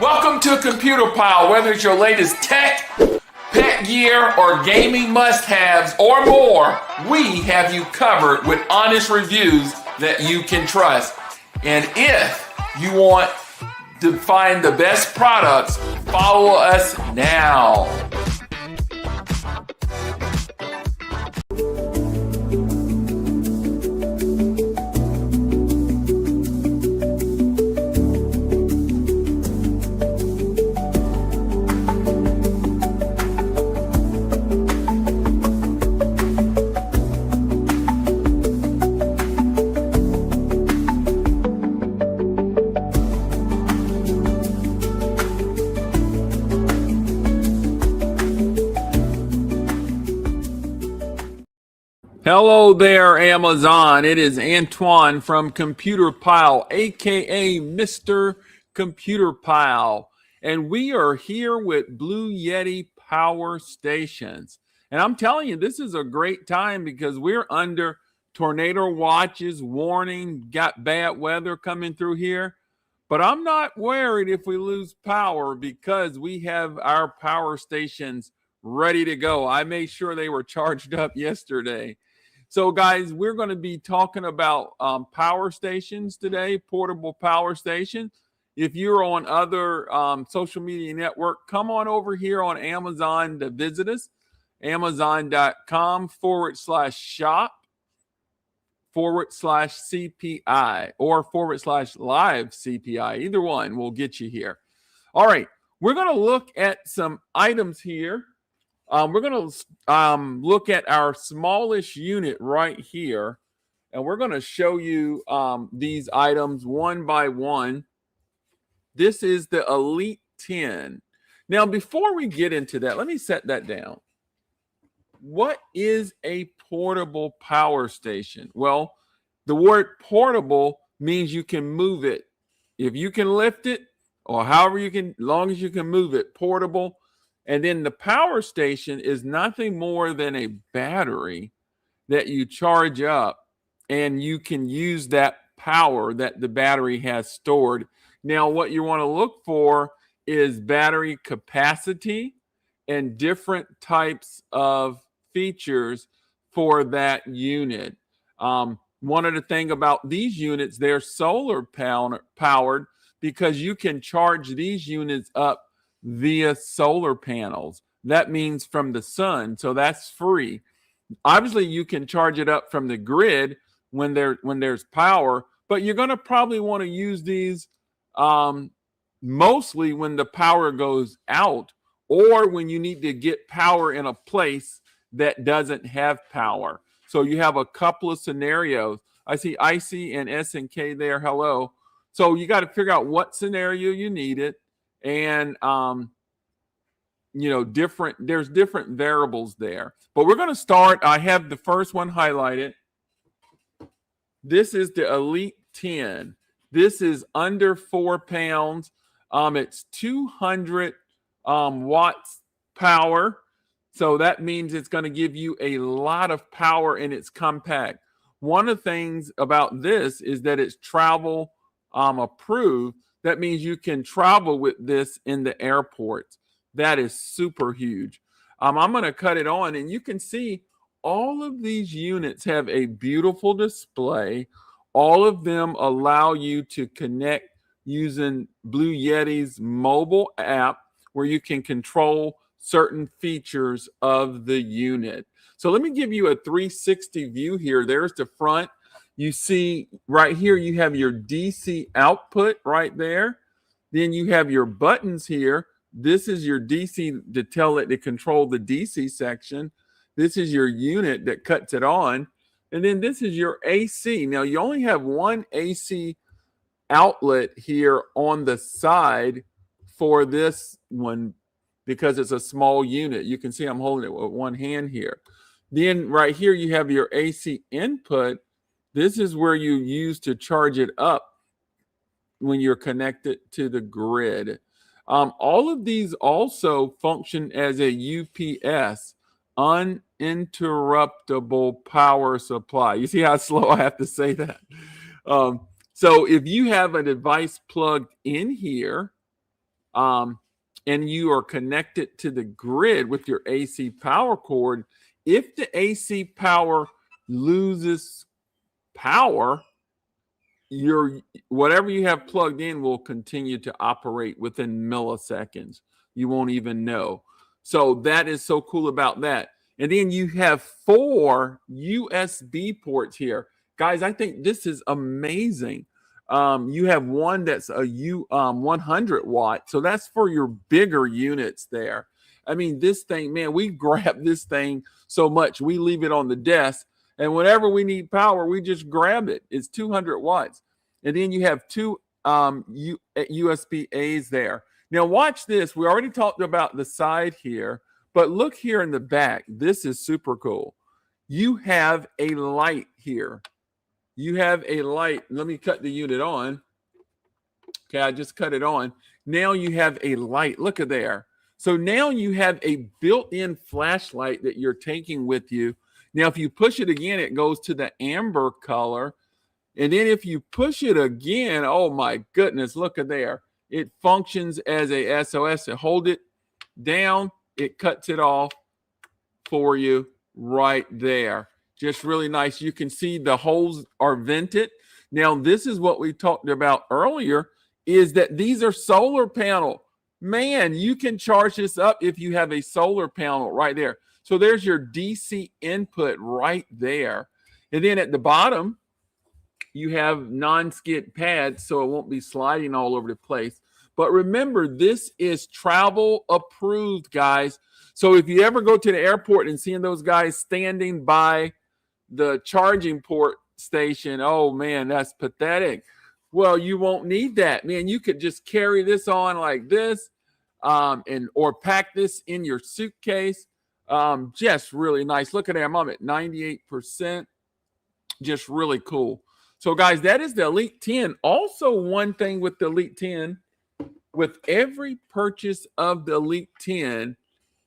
Welcome to Computer Pile. Whether it's your latest tech, pet gear, or gaming must-haves, or more, we have you covered with honest reviews that you can trust. And if you want to find the best products, follow us now. Hello there, Amazon. It is Antoine from Computer Pile, aka Mr. Computer Pile. And we are here with Bluetti power stations. And I'm telling you, this is a great time because we're under tornado watches, warning, got bad weather coming through here. But I'm not worried if we lose power because we have our power stations ready to go. I made sure they were charged up yesterday. So, guys, we're going to be talking about power stations today, portable power stations. If you're on other social media network, come on over here on Amazon to visit us, amazon.com/shop/CPI or /live CPI. Either one will get you here. All right, we're going to look at some items here. We're going to look at our smallest unit right here, and we're going to show you these items one by one. This is the Elite 10. Now, before we get into that, let me set that down. What is a portable power station? Well, the word portable means you can move it. If you can lift it, or however you can, as long as you can move it, portable. And then the power station is nothing more than a battery that you charge up, and you can use that power that the battery has stored. Now, what you want to look for is battery capacity and different types of features for that unit. One of the things about these units, they're solar powered because you can charge these units up via solar panels. That means from the sun, so that's free. Obviously, you can charge it up from the grid when there's power, but you're going to probably want to use these mostly when the power goes out or when you need to get power in a place that doesn't have power. So you have a couple of scenarios. I see Icy and S&K there. Hello. So you got to figure out what scenario you need it. And there's different variables there. But we're going to start. I have the first one highlighted. This is the Elite 10. This is under 4 pounds. It's 200 watts power. So that means it's going to give you a lot of power, and it's compact. One of the things about this is that it's travel approved. That means you can travel with this in the airports. That is super huge. I'm going to cut it on, and you can see all of these units have a beautiful display. All of them allow you to connect using Bluetti's mobile app where you can control certain features of the unit. So let me give you a 360 view here. There's the front. You see right here, you have your DC output right there. Then you have your buttons here. This is your DC to tell it to control the DC section. This is your unit that cuts it on. And then this is your AC. Now, you only have one AC outlet here on the side for this one because it's a small unit. You can see I'm holding it with one hand here. Then right here, you have your AC input. This is where you use to charge it up when you're connected to the grid. All of these also function as a UPS, uninterruptible power supply. You see how slow I have to say that? So if you have a device plugged in here, and you are connected to the grid with your AC power cord, if the AC power loses power, your whatever you have plugged in will continue to operate within milliseconds. You won't even know. So that is so cool about that. And then you have 4 USB ports here. Guys, I think this is amazing. You have one that's a 100 watt. So that's for your bigger units there. I mean, this thing, man, we grab this thing so much. We leave it on the desk. And whenever we need power, we just grab it. It's 200 watts. And then you have 2 USB A's there. Now, watch this. We already talked about the side here, but look here in the back. This is super cool. You have a light here. You have a light. Let me cut the unit on. Okay, I just cut it on. Now you have a light. Look at there. So now you have a built-in flashlight that you're taking with you. Now, if you push it again, it goes to the amber color. And then if you push it again, oh my goodness, look at there. It functions as a SOS. So hold it down, it cuts it off for you right there. Just really nice. You can see the holes are vented. Now, this is what we talked about earlier, is that these are solar panel. Man, you can charge this up if you have a solar panel right there. So there's your DC input right there. And then at the bottom, you have non-skid pads, so it won't be sliding all over the place. But remember, this is travel approved, guys. So if you ever go to the airport and seeing those guys standing by the charging port station, oh man, that's pathetic. Well, you won't need that, man. You could just carry this on like this, or pack this in your suitcase. Just really nice. Look at that, I'm at 98%. Just really cool. So, guys, that is the Elite 10. Also, one thing with the Elite 10, with every purchase of the Elite 10,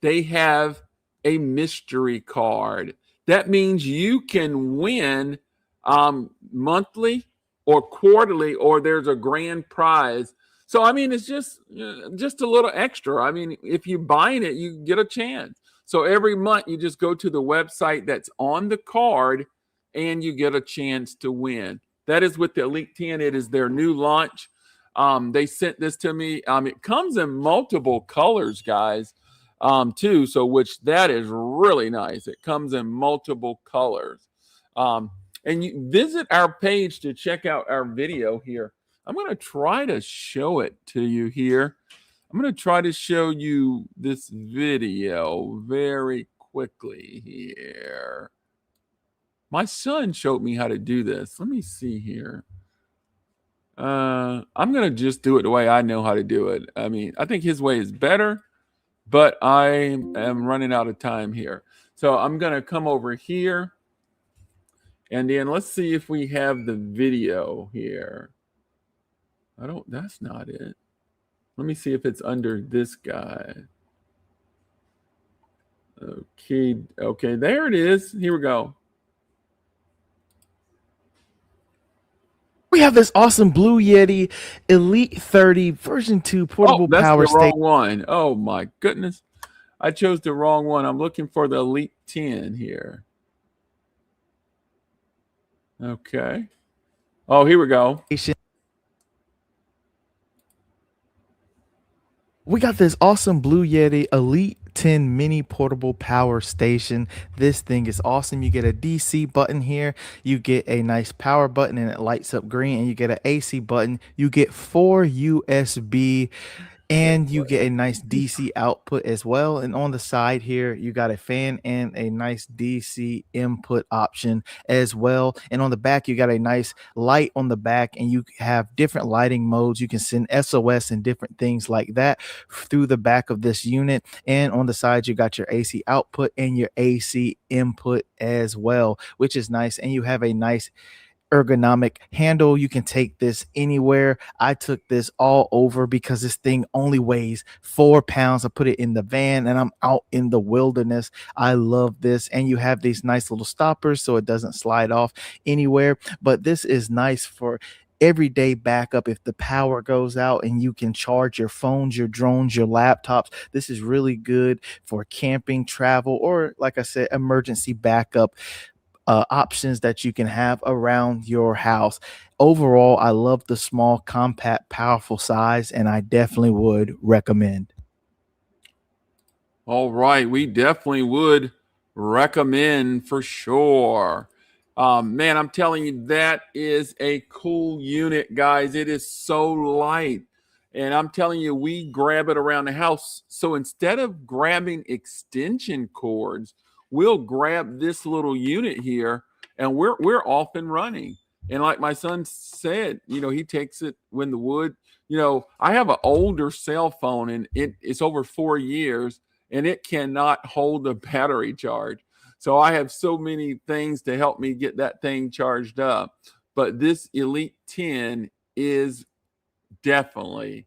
they have a mystery card. That means you can win monthly or quarterly, or there's a grand prize. So, I mean, it's just a little extra. I mean, if you're buying it, you get a chance. So every month, you just go to the website that's on the card, and you get a chance to win. That is with the Elite 10. It is their new launch. They sent this to me. It comes in multiple colors, guys, too. So, which that is really nice. It comes in multiple colors. And you visit our page to check out our video here. I'm going to try to show it to you here. I'm going to try to show you this video very quickly here. My son showed me how to do this. Let me see here. I'm going to just do it the way I know how to do it. I mean, I think his way is better, but I am running out of time here. So I'm going to come over here. And then let's see if we have the video here. That's not it. Let me see if it's under this guy. Okay, there it is. Here we go. We have this awesome Bluetti Elite 30 version 2 portable power station. That's the wrong one. Oh my goodness. I chose the wrong one. I'm looking for the Elite 10 here. Okay. Oh, here we go. We got this awesome Bluetti Elite 10 mini portable power station. This thing is awesome. You get a DC button here, you get a nice power button and it lights up green, and you get an AC button. You get 4 USB, and you get a nice DC output as well. And on the side here, you got a fan and a nice DC input option as well. And on the back, you got a nice light on the back, and you have different lighting modes. You can send SOS and different things like that through the back of this unit. And on the side, you got your AC output and your AC input as well, which is nice. And you have a nice ergonomic handle. You can take this anywhere. I took this all over because this thing only weighs 4 pounds. I put it in the van and I'm out in the wilderness. I love this. And you have these nice little stoppers so it doesn't slide off anywhere. But this is nice for everyday backup if the power goes out, and you can charge your phones, your drones, your laptops. This is really good for camping, travel, or like I said, emergency backup options that you can have around your house. Overall, I love the small, compact, powerful size, and I definitely would recommend. All right, we definitely would recommend for sure. Man, I'm telling you, that is a cool unit, guys. It is so light. And I'm telling you, we grab it around the house. So instead of grabbing extension cords, we'll grab this little unit here and we're off and running. And like my son said, he takes it when the wood, I have an older cell phone and it's over 4 years and it cannot hold a battery charge. So I have so many things to help me get that thing charged up. But this Elite 10 is definitely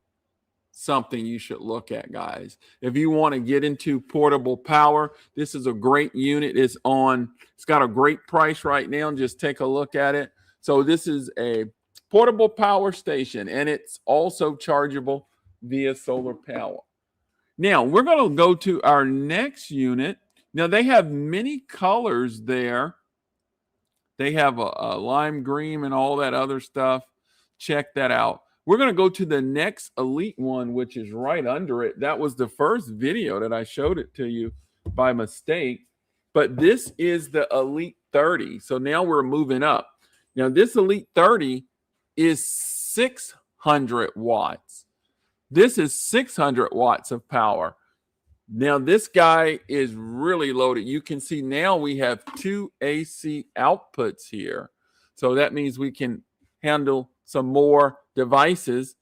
something you should look at, guys. If you want to get into portable power, this is a great unit. It's got a great price right now. Just take a look at it. So this is a portable power station and it's also chargeable via solar power. Now, we're going to go to our next unit. Now, they have many colors there. They have a lime green and all that other stuff. Check that out. We're going to go to the next Elite one, which is right under it. That was the first video that I showed it to you by mistake. But this is the Elite 30. So now we're moving up. Now, this Elite 30 is 600 watts. This is 600 watts of power. Now, this guy is really loaded. You can see now we have 2 AC outputs here. So that means we can handle some more devices.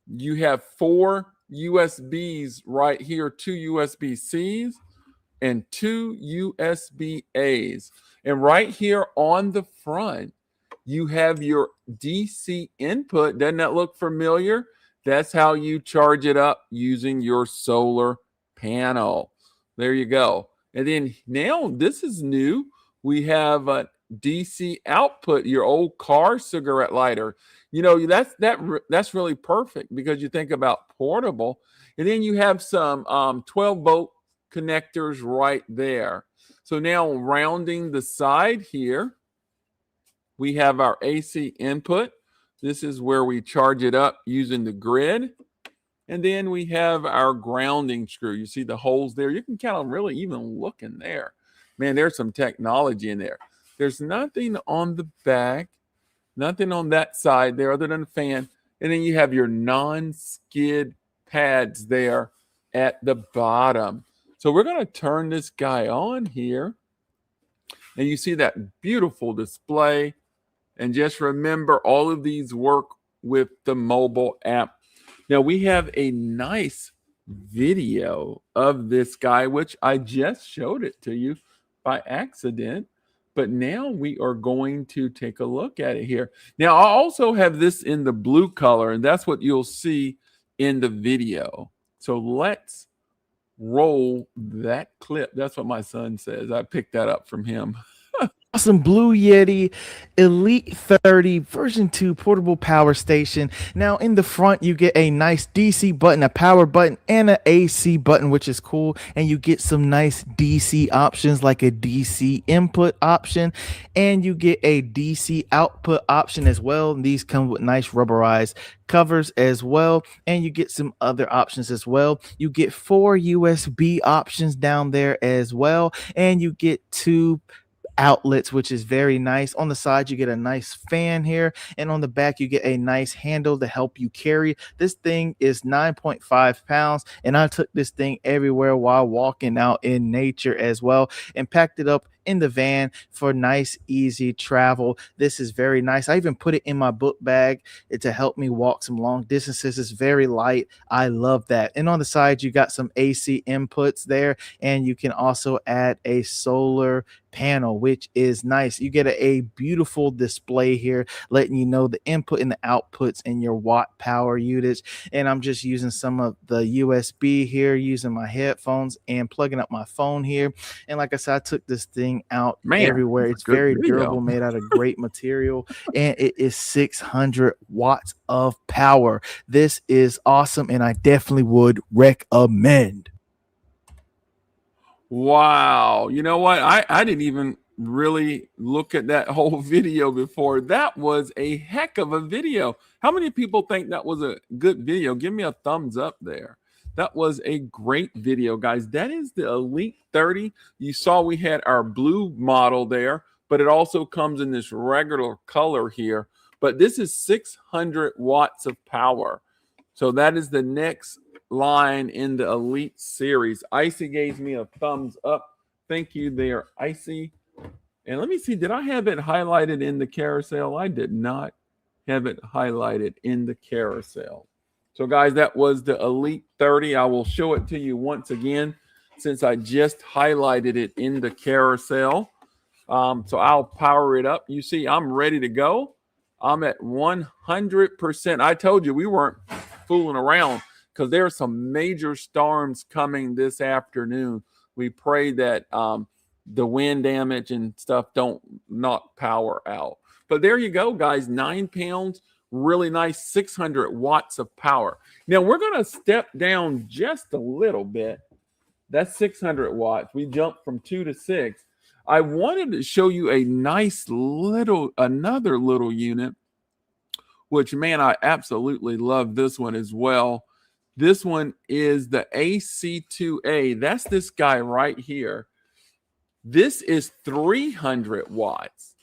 You have 4 USBs right here, 2 USB-Cs and 2 USB-As. And right here on the front, you have your DC input. Doesn't that look familiar? That's how you charge it up using your solar panel. There you go. And then now this is new. We have a DC output, your old car cigarette lighter. That's really perfect because you think about portable. And then you have some 12-volt connectors right there. So now rounding the side here, we have our AC input. This is where we charge it up using the grid. And then we have our grounding screw. You see the holes there? You can kind of really even look in there. Man, there's some technology in there. There's nothing on the back, nothing on that side there other than a fan. And then you have your non-skid pads there at the bottom. So we're going to turn this guy on here. And you see that beautiful display. And just remember, all of these work with the mobile app. Now, we have a nice video of this guy, which I just showed it to you by accident. But now we are going to take a look at it here. Now, I also have this in the blue color, and that's what you'll see in the video. So let's roll that clip. That's what my son says. I picked that up from him. Awesome Blue Yeti Elite 30 version 2 portable power station. Now in the front you get a nice DC button, a power button, and an AC button, which is cool. And you get some nice DC options like a DC input option, and you get a DC output option as well. And these come with nice rubberized covers as well, and you get some other options as well. You get 4 USB options down there as well, and you get 2 outlets, which is very nice. On the side you get a nice fan here, and on the back you get a nice handle to help you carry. This thing is 9.5 pounds, and I took this thing everywhere while walking out in nature as well, and packed it up in the van for nice easy travel. This is very nice. I even put it in my book bag to help me walk some long distances. It's very light. I love that. And on the side you got some AC inputs there, and you can also add a solar panel, which is nice. You get a beautiful display here letting you know the input and the outputs and your watt power units. And I'm just using some of the USB here, using my headphones and plugging up my phone here. And like I said, I took this thing coming out Man, everywhere. that's a It's good very video. durable, made out of great material, and it is 600 watts of power. This is awesome, and I definitely would recommend. Wow. You know what? I didn't even really look at that whole video before. That was a heck of a video. How many people think that was a good video? Give me a thumbs up there. That was a great video, guys. That is the Elite 30. You saw we had our blue model there, but it also comes in this regular color here. But this is 600 watts of power. So that is the next line in the Elite series. Icy gave me a thumbs up. Thank you there, Icy. And let me see, did I have it highlighted in the carousel? I did not have it highlighted in the carousel. So, guys, that was the Elite 30. I will show it to you once again since I just highlighted it in the carousel. So I'll power it up. You see, I'm ready to go. I'm at 100%. I told you we weren't fooling around because there are some major storms coming this afternoon. We pray that the wind damage and stuff don't knock power out. But there you go, guys. 9 pounds, really nice, 600 watts of power. Now we're going to step down just a little bit. That's 600 watts. We jumped from 2 to 6. I wanted to show you a nice another little unit, which, man, I absolutely love this one as well. This one is the AC2A. That's this guy right here. This is 300 watts.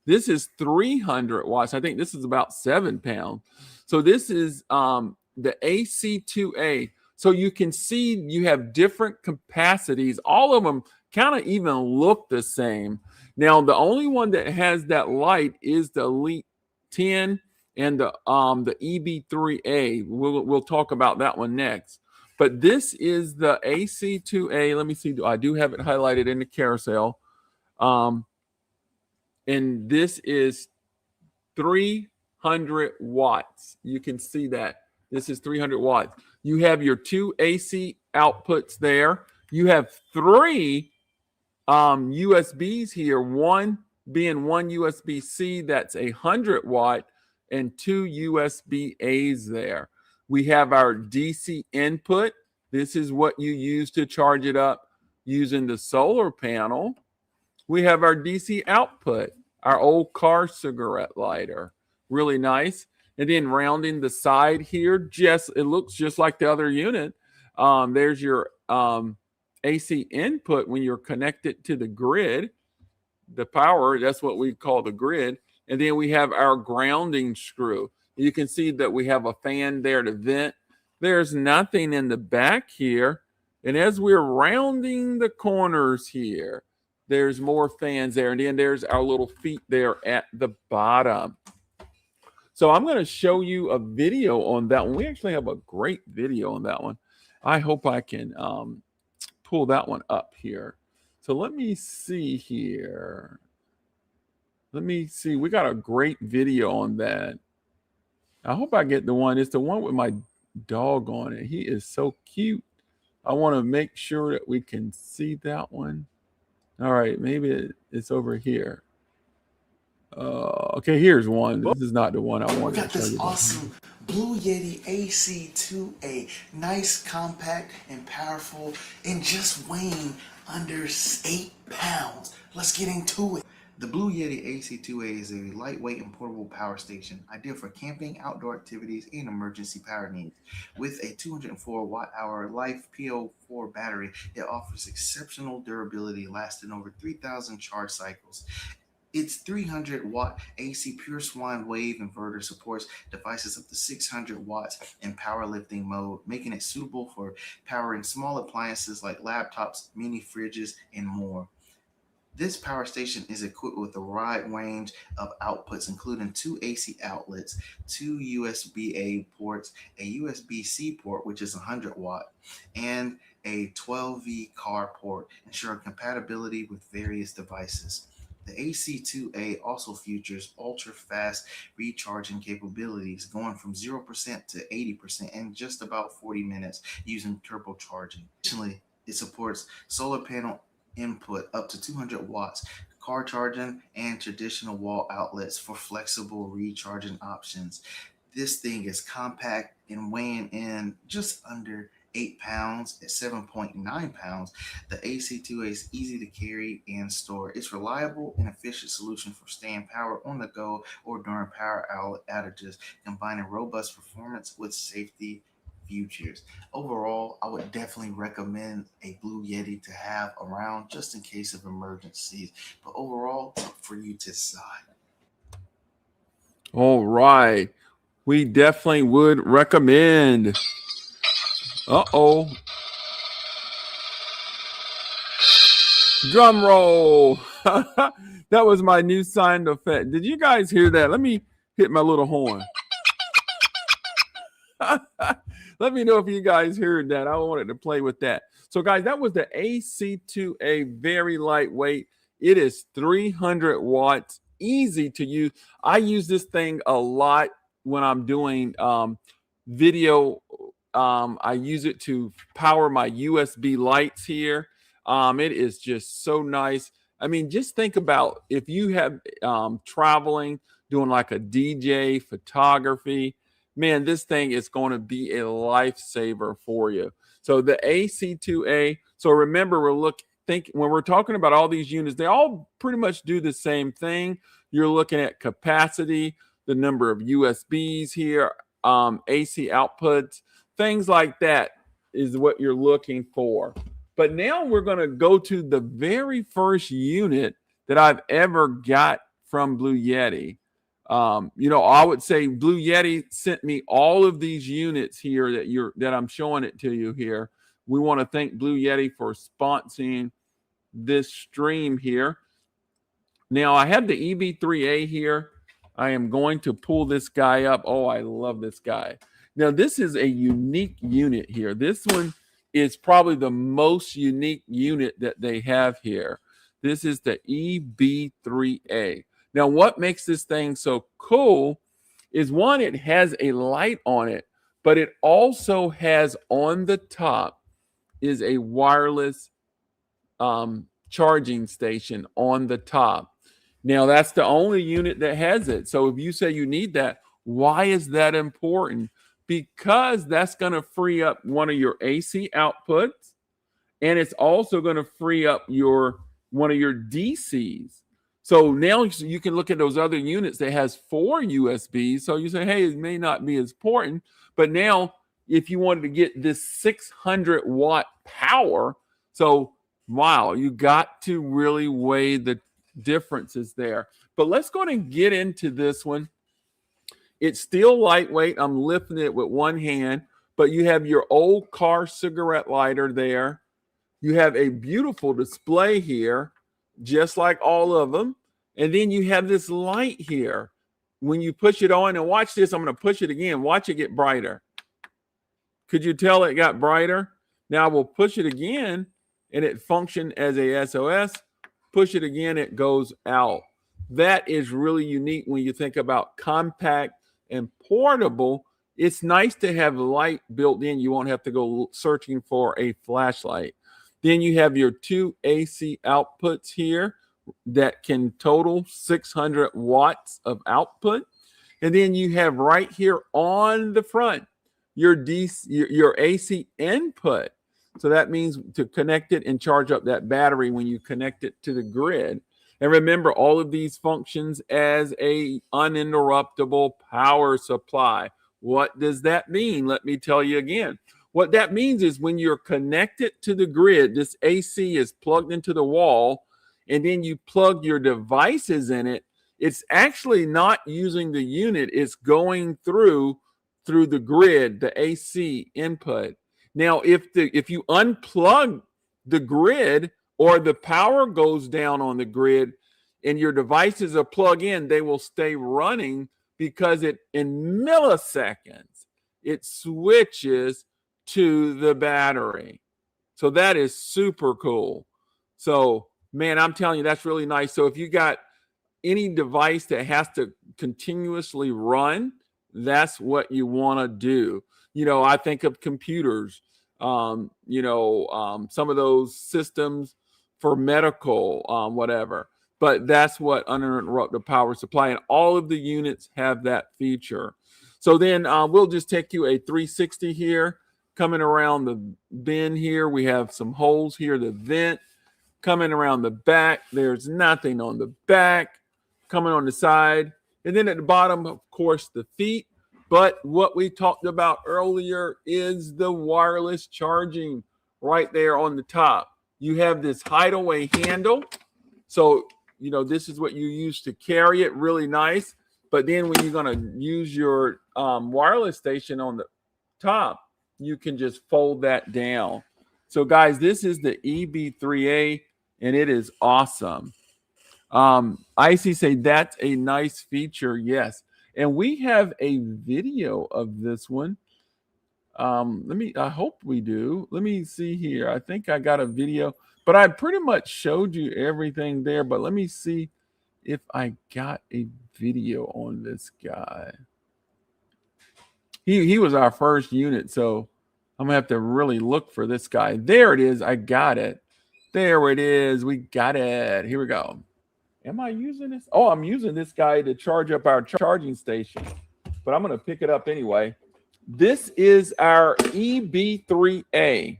This is 300 watts. I think this is about 7 pounds. So this is the AC2A. So you can see you have different capacities. All of them kind of even look the same. Now, the only one that has that light is the Elite 10 and the EB3A. We'll talk about that one next. But this is the AC2A. Let me see. I do have it highlighted in the carousel. And this is 300 watts. You can see that. This is 300 watts. You have your 2 AC outputs there. You have 3 USBs here. One being one USB-C, that's 100 watt, and 2 USB-As there. We have our DC input. This is what you use to charge it up using the solar panel. We have our DC output, our old car cigarette lighter. Really nice. And then rounding the side here, it looks just like the other unit. There's your AC input when you're connected to the grid. The power, that's what we call the grid. And then we have our grounding screw. You can see that we have a fan there to vent. There's nothing in the back here. And as we're rounding the corners here, there's more fans there. And then there's our little feet there at the bottom. So I'm going to show you a video on that one. We actually have a great video on that one. I hope I can pull that one up here. So let me see here. Let me see. We got a great video on that. I hope I get the one. It's the one with my dog on it. He is so cute. I want to make sure that we can see that one. All right, maybe it's over here. Okay, here's one. This is not the one I wanted. We got this awesome Blue Yeti AC2A. Nice, compact, and powerful, and just weighing under 8 pounds. Let's get into it. The Blue Yeti AC2A is a lightweight and portable power station, ideal for camping, outdoor activities, and emergency power needs. With a 204 watt-hour Life PO4 battery, it offers exceptional durability, lasting over 3,000 charge cycles. Its 300 watt AC Pure Sine Wave inverter supports devices up to 600 watts in powerlifting mode, making it suitable for powering small appliances like laptops, mini fridges, and more. This power station is equipped with a wide range of outputs, including 2 AC outlets, 2 USB-A ports, a USB-C port, which is 100 watt, and a 12V car port, ensuring compatibility with various devices. The AC2A also features ultra-fast recharging capabilities, going from 0% to 80% in just about 40 minutes using turbocharging. Additionally, it supports solar panel input up to 200 watts, car charging, and traditional wall outlets for flexible recharging options. This thing is compact and weighing in just under 8 pounds at 7.9 pounds. The AC2A is easy to carry and store. It's reliable and efficient solution for staying power on the go or during power outages, combining robust performance with safety features. Overall, I would definitely recommend a Blue Yeti to have around just in case of emergencies. But overall, it's up for you to decide. All right. We definitely would recommend. Uh-oh. Drum roll. That was my new sound effect. Did you guys hear that? Let me hit my little horn. Let me know if you guys heard that. I wanted to play with that. So, guys, that was the AC2A, very lightweight. It is 300 watts, easy to use. I use this thing a lot when I'm doing video. I use it to power my USB lights here. It is just so nice. I mean, just think about if you have traveling, doing like a DJ, photography, man, this thing is going to be a lifesaver for you. So the AC2A. So remember, when we're talking about all these units, they all pretty much do the same thing. You're looking at capacity, the number of USBs here, AC outputs, things like that is what you're looking for. But now we're going to go to the very first unit that I've ever got from Blue Yeti. I would say Blue Yeti sent me all of these units here that I'm showing it to you here. We want to thank Blue Yeti for sponsoring this stream here. Now I have the EB3A here. I am going to pull this guy up. Oh, I love this guy. Now this is a unique unit here. This one is probably the most unique unit that they have here. This is the EB3A. Now, what makes this thing so cool is one, it has a light on it, but it also has on the top is a wireless charging station on the top. Now, that's the only unit that has it. So if you say you need that, why is that important? Because that's going to free up one of your AC outputs, and it's also going to free up one of your DCs. So now you can look at those other units that has 4 USBs. So you say, hey, it may not be as important. But now if you wanted to get this 600 watt power, so wow, you got to really weigh the differences there. But let's go ahead and get into this one. It's still lightweight. I'm lifting it with one hand, but you have your old car cigarette lighter there. You have a beautiful display here, just like all of them. And then you have this light here. When you push it on, and watch this, I'm going to push it again. Watch it get brighter. Could you tell it got brighter? Now we'll push it again, and it functioned as a SOS. Push it again, it goes out. That is really unique when you think about compact and portable. It's nice to have light built in. You won't have to go searching for a flashlight. Then you have your 2 AC outputs here that can total 600 watts of output. And then you have right here on the front your AC input. So that means to connect it and charge up that battery when you connect it to the grid. And remember, all of these functions as a uninterruptible power supply. What does that mean? Let me tell you again. What that means is when you're connected to the grid, this AC is plugged into the wall, and then you plug your devices in it. It's actually not using the unit. It's going through the grid, the AC input. Now, if you unplug the grid or the power goes down on the grid and your devices are plugged in, they will stay running because in milliseconds, it switches to the battery. So that is super cool. So, man, I'm telling you, that's really nice. So if you got any device that has to continuously run, that's what you want to do. I think of computers, some of those systems for medical, whatever. But that's what uninterrupted power supply, and all of the units have that feature. So then we'll just take you a 360 here, coming around the bend here. We have some holes here, the vent. Coming around the back, there's nothing on the back. Coming on the side, and then at the bottom, of course, the feet. But what we talked about earlier is the wireless charging right there on the top. You have this hideaway handle. So, this is what you use to carry it, really nice. But then when you're going to use your wireless station on the top, you can just fold that down. So, guys, this is the EB3A, and it is awesome. Icy say that's a nice feature. Yes. And we have a video of this one. I hope we do. Let me see here. I think I got a video, but I pretty much showed you everything there. But let me see if I got a video on this guy. He was our first unit, so I'm gonna have to really look for this guy. There it is. I got it. There it is. We got it. Here we go. Am I using this? Oh, I'm using this guy to charge up our charging station, but I'm going to pick it up anyway. This is our EB3A.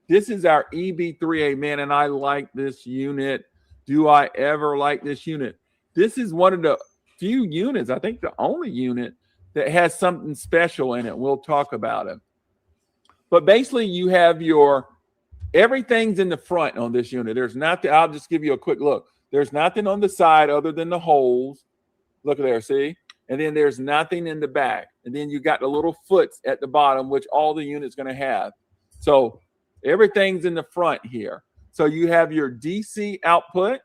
This is our EB3A, man, and I like this unit. Do I ever like this unit? This is one of the few units, I think the only unit, that has something special in it. We'll talk about it. But basically, you have everything's in the front on this unit. There's nothing. I'll just give you a quick look. There's nothing on the side other than the holes. Look at there, see? And then there's nothing in the back. And then you got the little foots at the bottom, which all the unit's going to have. So everything's in the front here. So you have your DC output.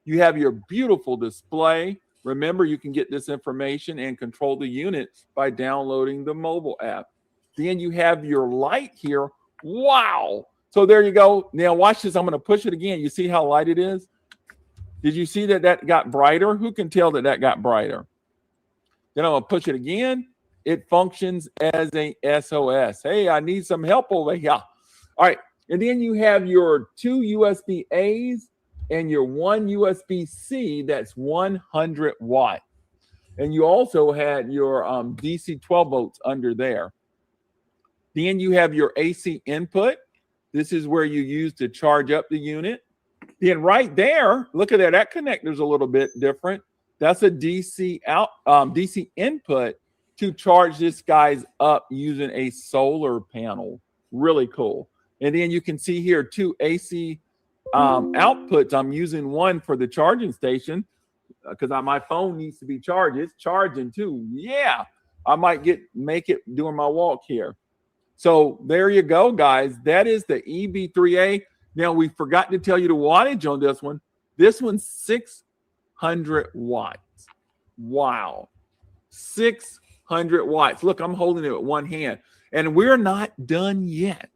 You have your beautiful display. Remember, you can get this information and control the unit by downloading the mobile app. Then you have your light here. Wow. So there you go. Now watch this. I'm going to push it again. You see how light it is? Did you see that got brighter? Who can tell that got brighter? Then I'm going to push it again. It functions as a SOS. Hey, I need some help over here. All right. And then you have your 2 USB A's and your 1 USB C that's 100 watt. And you also had your DC 12 volts under there. Then you have your AC input. This is where you use to charge up the unit. Then right there, look at that. That connector's a little bit different. That's a DC DC input to charge this guy's up using a solar panel. Really cool. And then you can see here 2 AC outputs. I'm using one for the charging station because my phone needs to be charged. It's charging too. Yeah, I might make it during my walk here. So there you go, guys. That is the EB3A. Now, we forgot to tell you the wattage on this one. This one's 600 watts. Wow. 600 watts. Look, I'm holding it with one hand. And we're not done yet.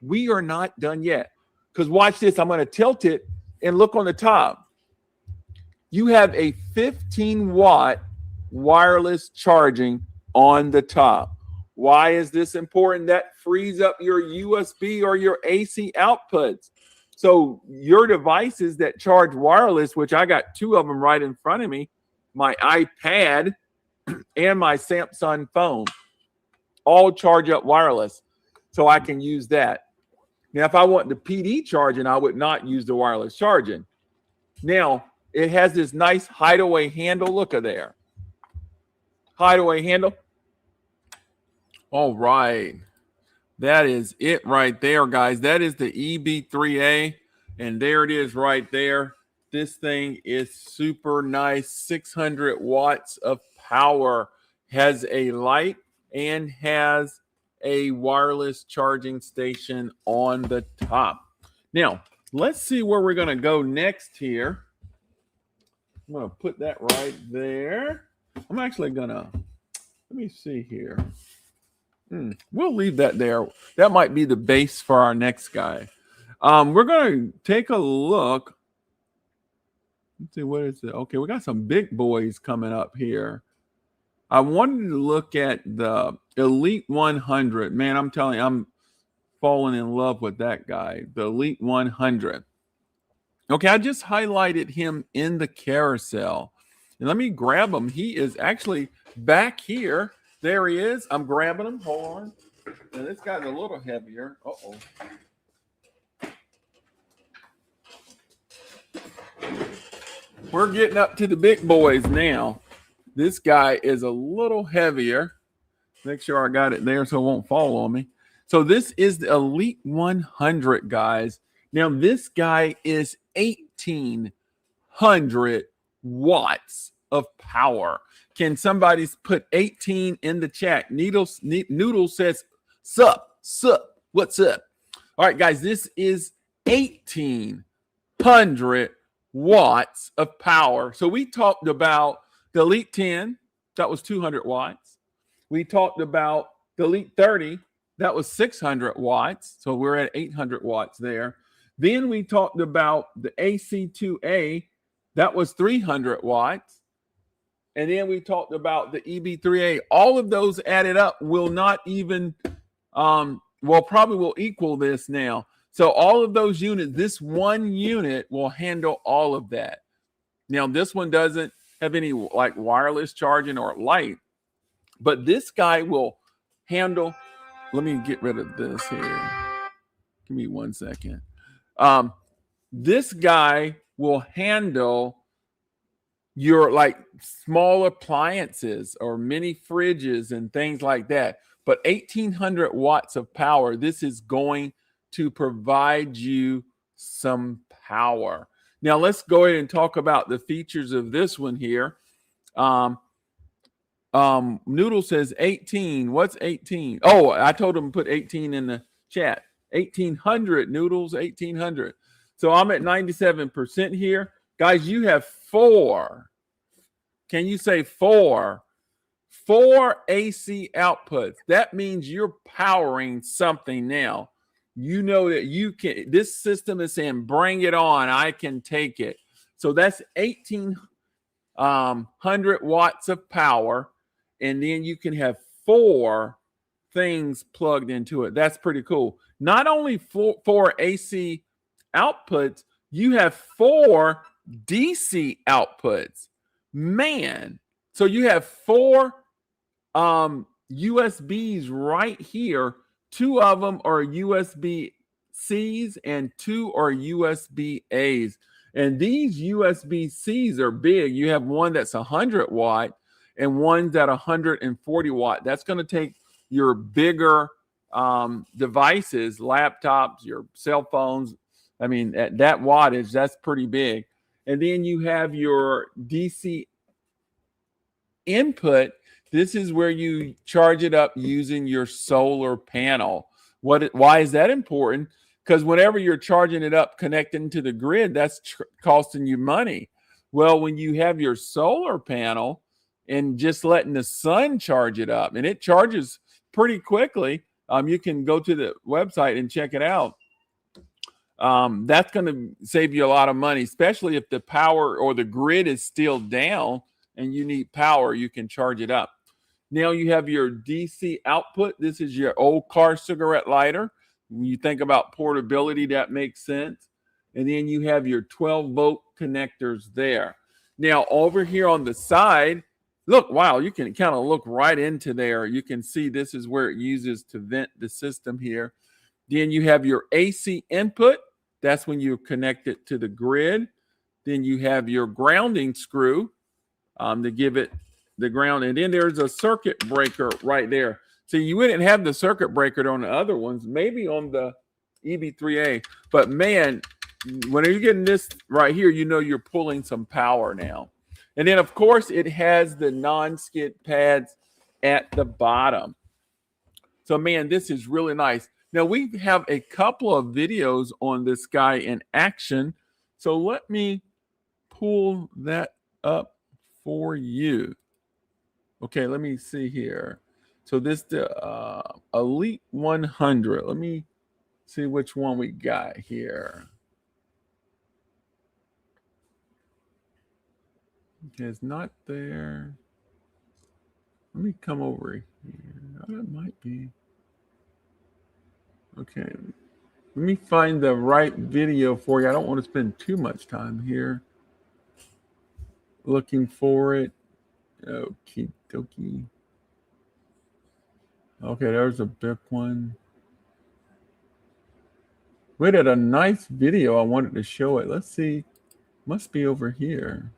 We are not done yet. Because watch this. I'm going to tilt it and look on the top. You have a 15-watt wireless charging on the top. Why is this important? That frees up your USB or your AC outputs. So your devices that charge wireless, which I got 2 of them right in front of me, my iPad and my Samsung phone, all charge up wireless. So I can use that. Now, if I want the PD charging, I would not use the wireless charging. Now, it has this nice hideaway handle. Look at there. Hideaway handle. All right. That is it right there, guys. That is the EB3A. And there it is right there. This thing is super nice. 600 watts of power. Has a light and has a wireless charging station on the top. Now, let's see where we're going to go next here. I'm going to put that right there. I'm actually going to, let me see here. We'll leave that there. That might be the base for our next guy. We're going to take a look. Let's see, what is it? Okay, we got some big boys coming up here. I wanted to look at the Elite 100. Man, I'm telling you, fallen in love with that guy, the Elite 100. Okay, I just highlighted him in the carousel. And let me grab him. He is actually back here. There he is. I'm grabbing him. Hold on. And this guy's a little heavier. Uh-oh. We're getting up to the big boys now. This guy is a little heavier. Make sure I got it there so it won't fall on me. So this is the Elite 100, guys. Now this guy is 1,800 watts of power. Can somebody put 18 in the chat? Noodle says, sup, what's up? All right, guys, this is 1,800 watts of power. So we talked about the Elite 10, that was 200 watts. We talked about the Elite 30, that was 600 watts. So we're at 800 watts there. Then we talked about the AC2A, that was 300 watts. And then we talked about the EB3A. All of those added up will not even, probably will equal this now. So all of those units, this one unit will handle all of that. Now, this one doesn't have any like wireless charging or light, but this guy will handle. Let me get rid of this here. Give me 1 second. This guy will handle your like small appliances or mini fridges and things like that. But 1,800 watts of power, this is going to provide you some power. Now let's go ahead and talk about the features of this one here. Noodle says 18. What's 18? Oh, I told him to put 18 in the chat. 1,800, Noodles, 1,800. So I'm at 97% here. Guys, you have 4. Can you say 4? 4 AC outputs. That means you're powering something now. You know that you can, this system is saying, bring it on. I can take it. So that's 1,800 watts of power. And then you can have 4 things plugged into it. That's pretty cool. Not only 4 AC outputs, you have 4 DC outputs. Man, so you have 4 USBs right here. 2 of them are USB-Cs and 2 are USB-As. And these USB-Cs are big. You have one that's 100 watt and one that's 140 watt. That's going to take your bigger devices, laptops, your cell phones. I mean, at that wattage, that's pretty big. And then you have your DC input. This is where you charge it up using your solar panel. Why is that important? Because whenever you're charging it up, connecting to the grid, that's costing you money. Well, when you have your solar panel and just letting the sun charge it up, and it charges pretty quickly, you can go to the website and check it out. That's going to save you a lot of money, especially if the power or the grid is still down and you need power, you can charge it up. Now you have your DC output. This is your old car cigarette lighter. When you think about portability, that makes sense. And then you have your 12-volt connectors there. Now over here on the side, look, wow, you can kind of look right into there. You can see this is where it uses to vent the system here. Then you have your AC input. That's when you connect it to the grid. Then you have your grounding screw to give it the ground. And then there's a circuit breaker right there. So you wouldn't have the circuit breaker on the other ones, maybe on the EB3A. But man, when you're getting this right here, you know you're pulling some power now. And then, of course, it has the non-skid pads at the bottom. So, man, this is really nice. Now, we have a couple of videos on this guy in action. So let me pull that up for you. Okay, let me see here. So this the Elite 100. Let me see which one we got here. Okay, it's not there. Let me come over here. Oh, that might be. Okay. Let me find the right video for you. I don't want to spend too much time here looking for it. Okie dokie. Okay, there's a big one. We had a nice video. I wanted to show it. Let's see. Must be over here.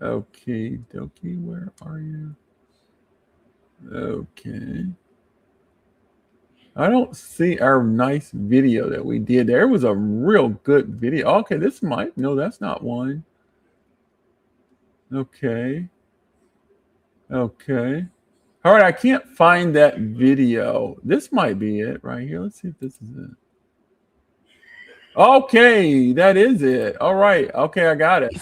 Okay, dokie, where are you? Okay. I don't see our nice video that we did. There was a real good video. Okay, this might. No, that's not one. Okay. Okay. All right, I can't find that video. This might be it right here. Let's see if this is it. Okay, that is it. All right. Okay, I got it.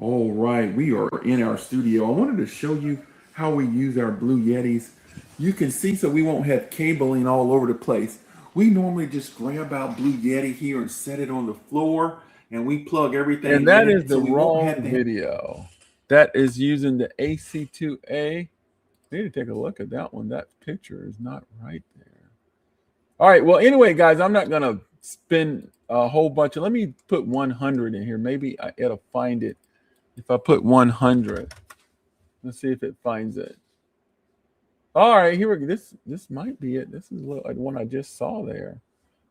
All right, we are in our studio. I wanted to show you how we use our Blue Yetis. You can see so we won't have cabling all over the place. We normally just grab our Blue Yeti here and set it on the floor, and we plug everything in. And that is the wrong video. That is using the AC2A. I need to take a look at that one. That picture is not right there. All right, well, anyway, guys, I'm not going to spend a whole bunch of, let me put 100 in here. Maybe it'll find it. If I put 100, let's see if it finds it. All right, here we go. This might be it. This is the one I just saw there.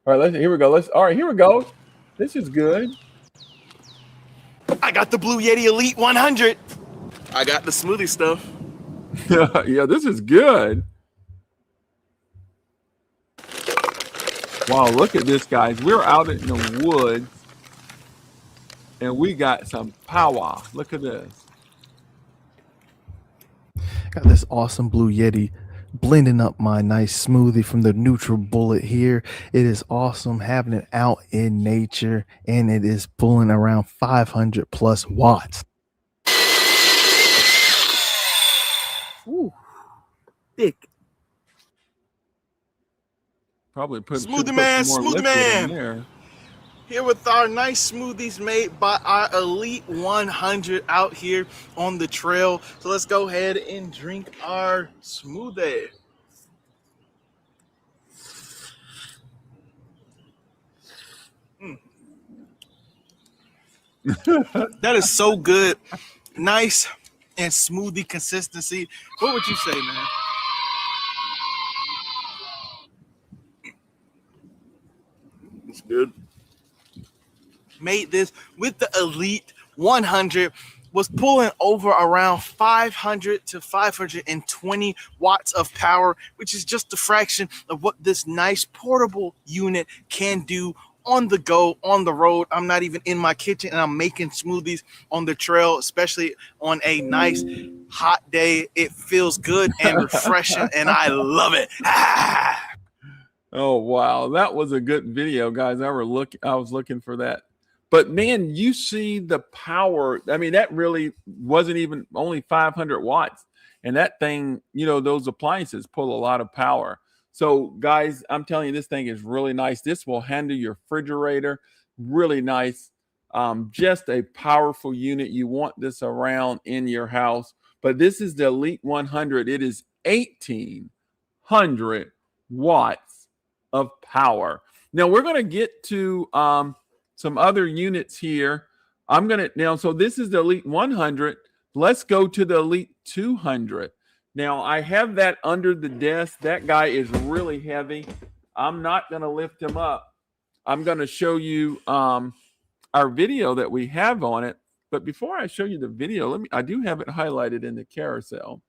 All right, here we go. All right, here we go. This is good. I got the Blue Yeti Elite 100. I got the smoothie stuff. Yeah, this is good. Wow, look at this, guys. We're out in the woods. And we got some power. Look at this. Got this awesome Blue Yeti blending up my nice smoothie from the NutriBullet here. It is awesome having it out in nature, and it is pulling around 500 plus watts. Ooh, thick. Probably put Smoothie man, some more smoothie liquid man. in there. Here with our nice smoothies made by our Elite 100 out here on the trail. So let's go ahead and drink our smoothie. That is so good. Nice and smoothie consistency. What would you say, man? It's good. Made this with the Elite 100, was pulling over around 500 to 520 watts of power, which is just a fraction of what this nice portable unit can do on the go, on the road. I'm not even in my kitchen, and I'm making smoothies on the trail, especially on a nice hot day. It feels good and refreshing, and I love it. Oh, wow. That was a good video, guys. I was looking for that. But man, you see the power. I mean, that really wasn't even only 500 watts. And that thing, those appliances pull a lot of power. So guys, I'm telling you, this thing is really nice. This will handle your refrigerator. Really nice. Just a powerful unit. You want this around in your house. But this is the Elite 100. It is 1,800 watts of power. Now we're going to get to some other units here. So this is the Elite 100. Let's go to the Elite 200. Now I have that under the desk. That guy is really heavy. I'm not going to lift him up. I'm going to show you our video that we have on it. But before I show you the video, I do have it highlighted in the carousel.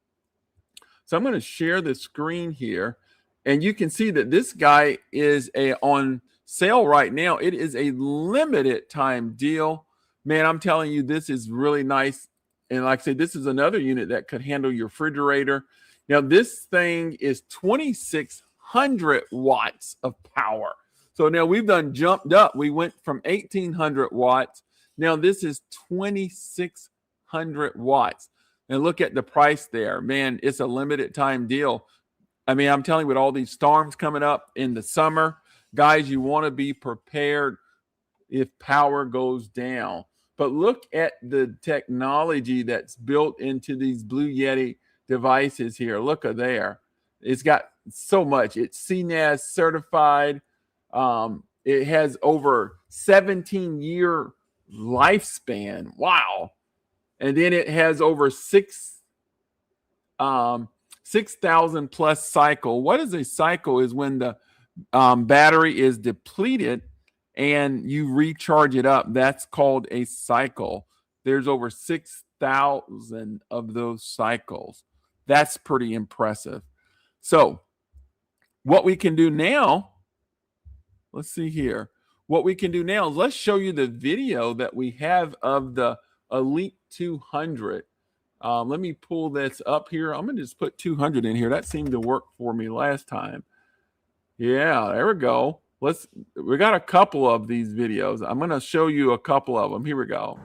So I'm going to share the screen here, and you can see that this guy is on sale right now. It is a limited time deal. Man, I'm telling you, this is really nice. And like I said, this is another unit that could handle your refrigerator. Now, this thing is 2,600 watts of power. So now we've jumped up. We went from 1,800 watts. Now this is 2,600 watts. And look at the price there. Man, it's a limited time deal. I mean, I'm telling you, with all these storms coming up in the summer, guys, you want to be prepared if power goes down. But look at the technology that's built into these Blue Yeti devices here. Look at there. It's got so much. It's CNAS certified. It has over 17-year lifespan. Wow. And then it has over 6,000 plus cycle. What is a cycle? Is when the battery is depleted and you recharge it up. That's called a cycle. There's over 6,000 of those cycles. That's pretty impressive. So what we can do now, let's see here. What we can do now is let's show you the video that we have of the Elite 200. Let me pull this up here. I'm going to just put 200 in here. That seemed to work for me last time. Yeah, there we go. We got a couple of these videos. I'm going to show you a couple of them. Here we go.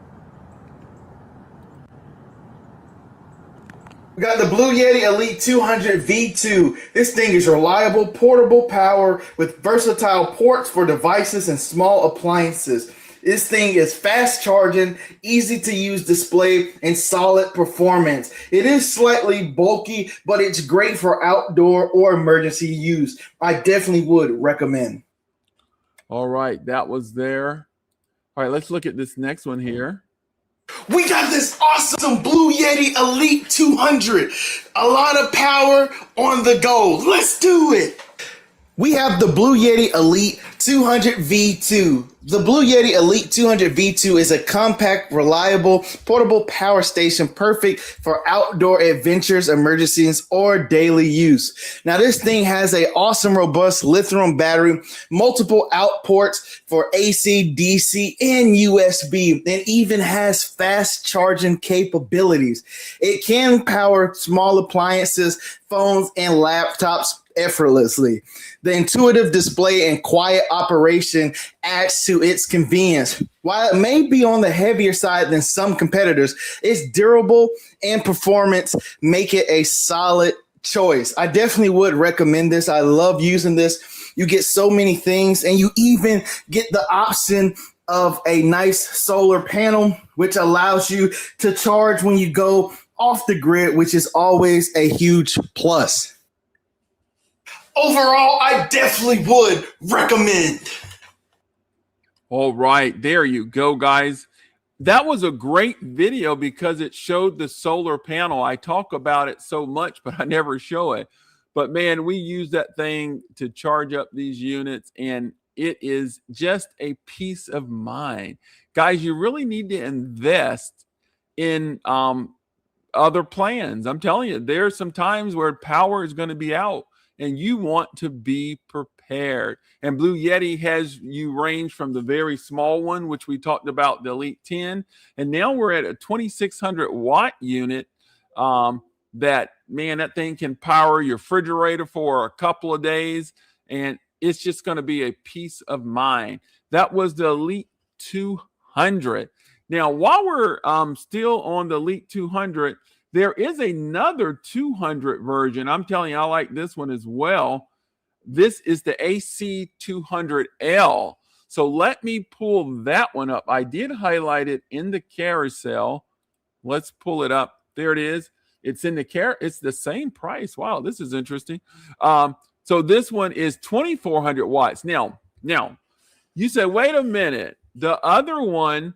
We got the Bluetti Elite 200 V2. This thing is reliable, portable power with versatile ports for devices and small appliances. This thing is fast charging, easy to use display, and solid performance. It is slightly bulky, but it's great for outdoor or emergency use. I definitely would recommend. All right, that was there. All right, let's look at this next one here. We got this awesome Bluetti Elite 200. A lot of power on the go. Let's do it. We have the Bluetti Elite 200 V2. The Bluetti Elite 200 V2 is a compact, reliable, portable power station perfect for outdoor adventures, emergencies, or daily use. Now, this thing has an awesome, robust lithium battery, multiple out ports for AC, DC, and USB, and even has fast charging capabilities. It can power small appliances, phones, and laptops effortlessly. The intuitive display and quiet operation adds to its convenience. While it may be on the heavier side than some competitors, its durable and performance make it a solid choice. I definitely would recommend this. I love using this. You get so many things, and you even get the option of a nice solar panel, which allows you to charge when you go off the grid, which is always a huge plus. Overall, I definitely would recommend. All right, there you go, guys. That was a great video because it showed the solar panel. I talk about it so much, but I never show it. But man, we use that thing to charge up these units, and it is just a peace of mind. Guys, you really need to invest in other plans. I'm telling you, there's some times where power is going to be out, and you want to be prepared. And Bluetti has you range from the very small one, which we talked about, the Elite 10, and now we're at a 2,600 watt unit. That thing can power your refrigerator for a couple of days, and it's just going to be a peace of mind. That was the Elite 200. Now, while we're still on the Elite 200, there is another 200 version. I'm telling you, I like this one as well. This is the AC200L. So let me pull that one up. I did highlight it in the carousel. Let's pull it up. There it is. It's in the it's the same price. Wow, this is interesting. So this one is 2,400 watts. Now, you said, wait a minute. The other one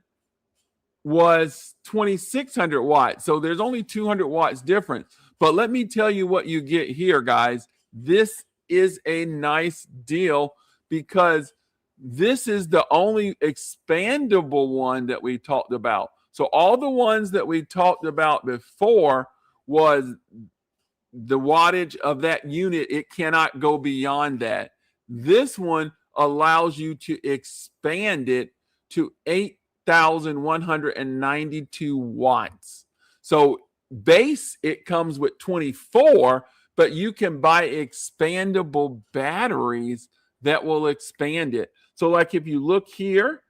was 2,600 watts. So there's only 200 watts difference. But let me tell you what you get here, guys. This is a nice deal because this is the only expandable one that we talked about. So all the ones that we talked about before was the wattage of that unit. It cannot go beyond that. This one allows you to expand it to 8,192 watts. So base, it comes with 24, but you can buy expandable batteries that will expand it. So like if you look here,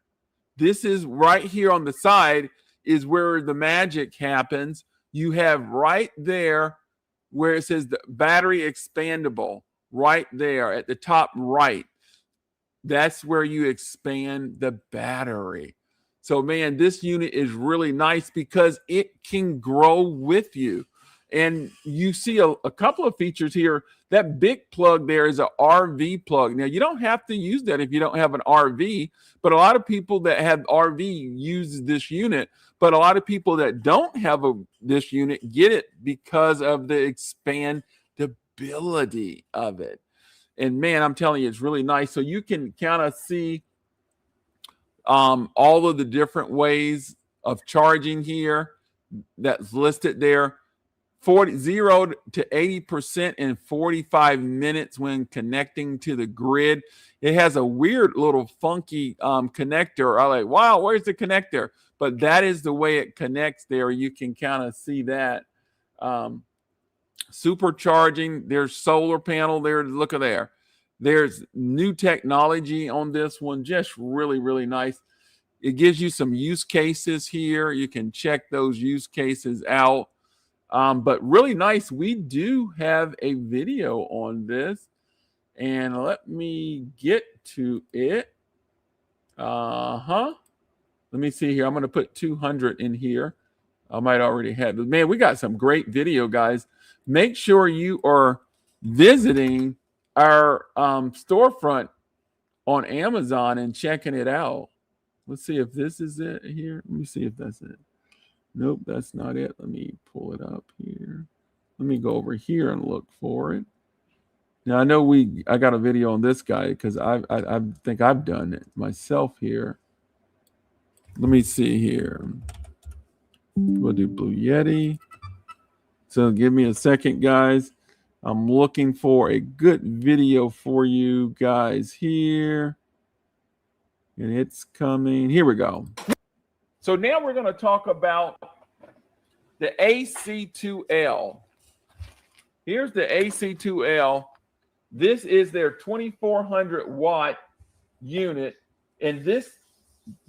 this is right here on the side is where the magic happens. You have right there where it says the battery expandable, right there at the top right. That's where you expand the battery. So man, this unit is really nice because it can grow with you. And you see a couple of features here. That big plug there is a RV plug. Now, you don't have to use that if you don't have an RV, but a lot of people that have RV use this unit. But a lot of people that don't have this unit get it because of the expandability of it. And man, I'm telling you, it's really nice. So you can kind of see all of the different ways of charging here that's listed there. 0 to 80% in 45 minutes when connecting to the grid. It has a weird little funky connector. I'm like, wow, where's the connector? But that is the way it connects there. You can kind of see that. Supercharging, there's solar panel there. Look at there. There's new technology on this one. Just really, really nice. It gives you some use cases here. You can check those use cases out. But really nice. We do have a video on this. And let me get to it. Let me see here. I'm going to put 200 in here. I might already have it. Man, we got some great video, guys. Make sure you are visiting our storefront on Amazon and checking it out. Let's see if this is it here. Let me see if that's it. Nope, that's not it. Let me pull it up here. Let me go over here and look for it. Now I know I got a video on this guy because I think I've done it myself here. Let me see here. We'll do Blue Yeti. So give me a second, guys. I'm looking for a good video for you guys here. And it's coming. Here we go. So now we're going to talk about the AC2L. Here's the AC2L. This is their 2400 watt unit. And this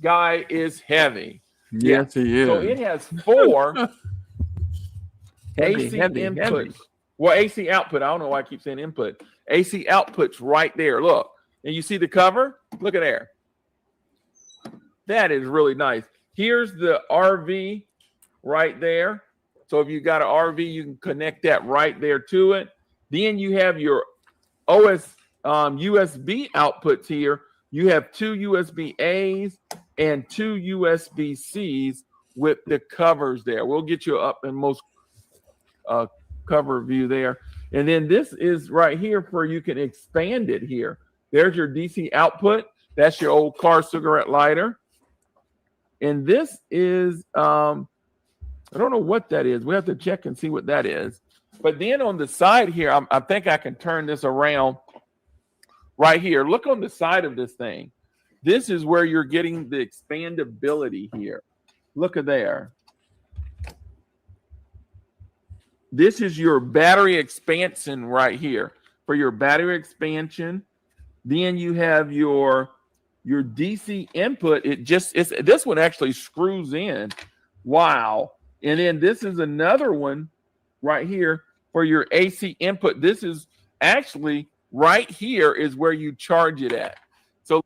guy is heavy. Yes, he is. So it has 4 AC inputs. Heavy. Well, AC output. I don't know why I keep saying input. AC outputs right there. Look. And you see the cover? Look at there. That is really nice. Here's the RV right there. So if you got an RV, you can connect that right there to it. Then you have your USB outputs here. You have 2 USB A's and 2 USB C's with the covers there. We'll get you up in most cover view there. And then this is right here for you can expand it here. There's your DC output. That's your old car cigarette lighter. And this is, I don't know what that is. We have to check and see what that is. But then on the side here, I think I can turn this around right here. Look on the side of this thing. This is where you're getting the expandability here. Look at there. This is your battery expansion right here. For your battery expansion, then you have your DC input. This one actually screws in. Wow. And then this is another one right here for your AC input. This is actually right here is where you charge it at. So,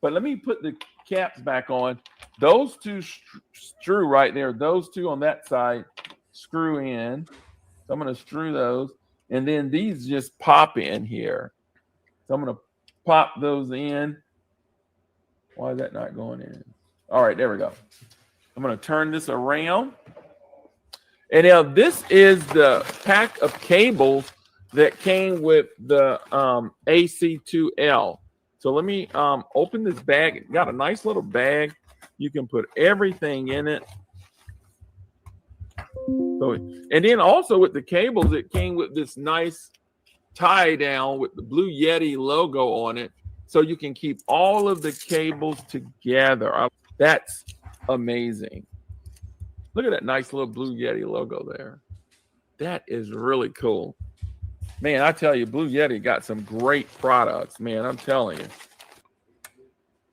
but let me put the caps back on. Those two screw right there. Those two on that side screw in. So I'm going to screw those. And then these just pop in here. So I'm going to pop those in. Why is that not going in? All right, there we go. I'm going to turn this around. And now this is the pack of cables that came with the AC2L. So let me open this bag. It got a nice little bag. You can put everything in it. So, and then also with the cables, it came with this nice tie down with the Blue Yeti logo on it. So you can keep all of the cables together. That's amazing. Look at that nice little Blue Yeti logo there. That is really cool. Man, I tell you, Blue Yeti got some great products, man. I'm telling you.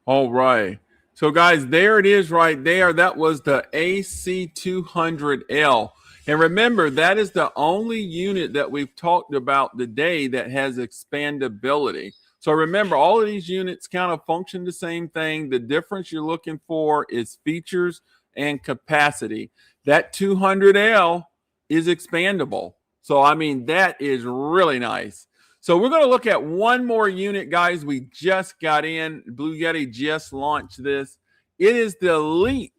All right. So, guys, there it is right there. That was the AC200L. And remember, that is the only unit that we've talked about today that has expandability. So remember, all of these units kind of function the same thing. The difference you're looking for is features and capacity. That 200L is expandable. So, I mean, that is really nice. So we're going to look at one more unit, guys. We just got in. Blue Yeti just launched this. It is the Elite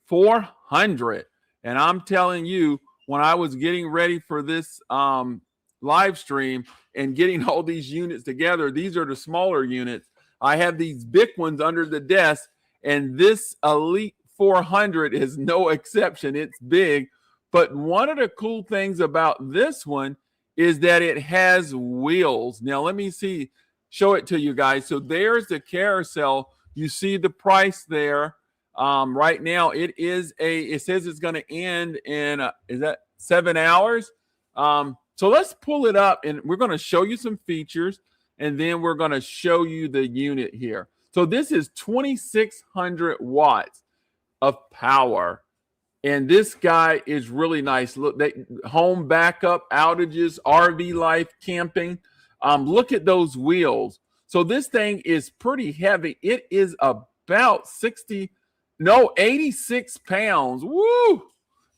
400. And I'm telling you, when I was getting ready for this live stream and getting all these units together, these are the smaller units. I have these big ones under the desk, and this Elite 400 is no exception. It's big. But one of the cool things about this one is that it has wheels. Now, let me show it to you guys. So there's the carousel. You see the price there. Right now, it says it's going to end in, is that 7 hours? So let's pull it up, and we're going to show you some features, and then we're going to show you the unit here. So this is 2,600 watts of power. And this guy is really nice. Look, home backup, outages, RV life, camping. Look at those wheels. So this thing is pretty heavy. It is about 86 pounds. Woo!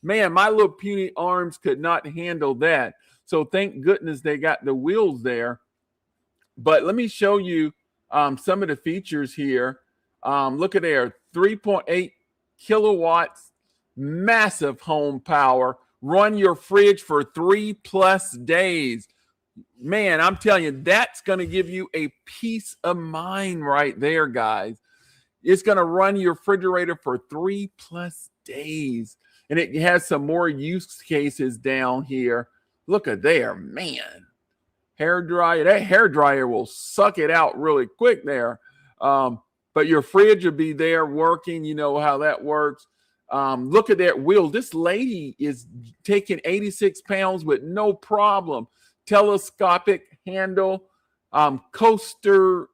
Man, my little puny arms could not handle that. So thank goodness they got the wheels there. But let me show you some of the features here. Look at there, 3.8 kilowatts. Massive home power. Run your fridge for 3+ days. Man, I'm telling you, that's going to give you a peace of mind right there, guys. It's going to run your refrigerator for 3+ days. And it has some more use cases down here. Look at there, man. Hair dryer. That hair dryer will suck it out really quick there. But your fridge will be there working. You know how that works. Look at that wheel. This lady is taking 86 pounds with no problem. Telescopic handle, caster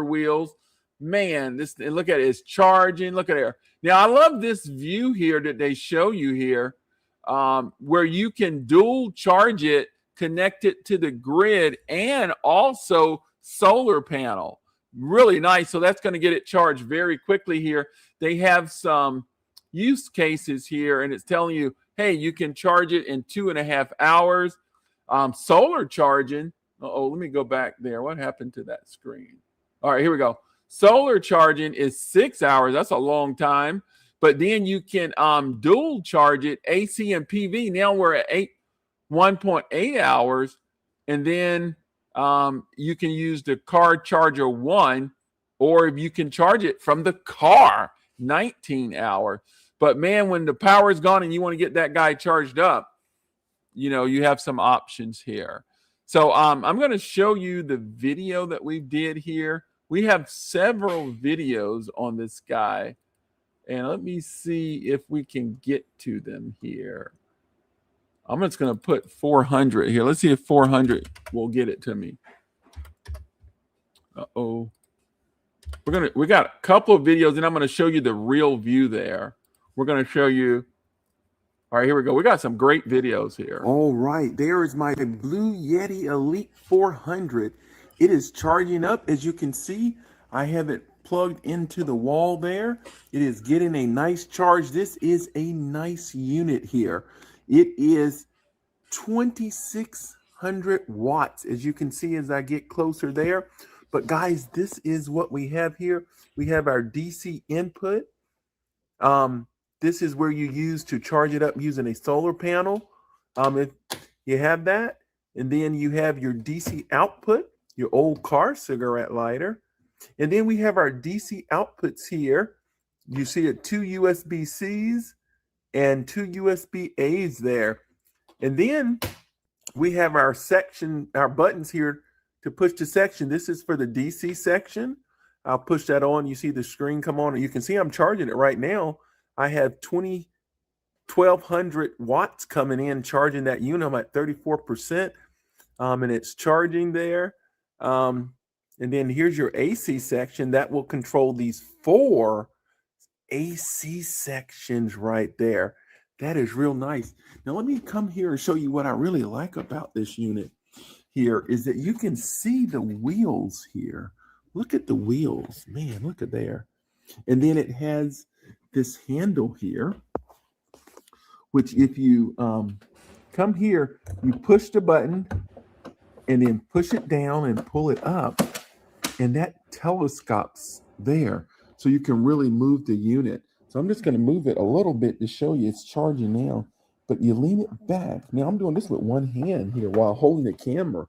wheels. Man, and look at it. It's charging. Look at it. Now, I love this view here that they show you here, where you can dual charge it, connect it to the grid, and also solar panel. Really nice. So that's going to get it charged very quickly here. They have some use cases here, and it's telling you, hey, you can charge it in 2.5 hours. Solar charging. Let me go back there. What happened to that screen? All right, here we go. Solar charging is 6 hours. That's a long time. But then you can dual charge it, AC and PV. Now we're at 1.8 hours. And then you can use the car charger 1, or if you can charge it from the car, 19 hours. But man, when the power is gone and you want to get that guy charged up, you know, you have some options here. So I'm going to show you the video that we did here. We have several videos on this guy. And let me see if we can get to them here. I'm just going to put 400 here. Let's see if 400 will get it to me. Uh-oh. We got a couple of videos, and I'm going to show you the real view there. We're going to show you. All right, here we go. We got some great videos here. All right, there is my Blue Yeti Elite 400. It is charging up. As you can see, I have it plugged into the wall there. It is getting a nice charge. This is a nice unit here. It is 2,600 watts, as you can see as I get closer there. But guys, this is what we have here. We have our DC input. This is where you use to charge it up using a solar panel. If you have that, and then you have your DC output, your old car cigarette lighter. And then we have our DC outputs here. You see it, 2 USB-Cs and 2 USB-As there. And then we have our buttons here to push the section. This is for the DC section. I'll push that on. You see the screen come on. You can see I'm charging it right now. I have 1,200 watts coming in, charging that unit. I'm at 34%, and it's charging there. And then here's your AC section. That will control these 4 AC sections right there. That is real nice. Now let me come here and show you what I really like about this unit here is that you can see the wheels here. Look at the wheels. Man, look at there. And then it has this handle here, which if you come here, you push the button and then push it down and pull it up, and that telescopes there. So you can really move the unit. So I'm just going to move it a little bit to show you it's charging now, but you lean it back. Now I'm doing this with one hand here while holding the camera.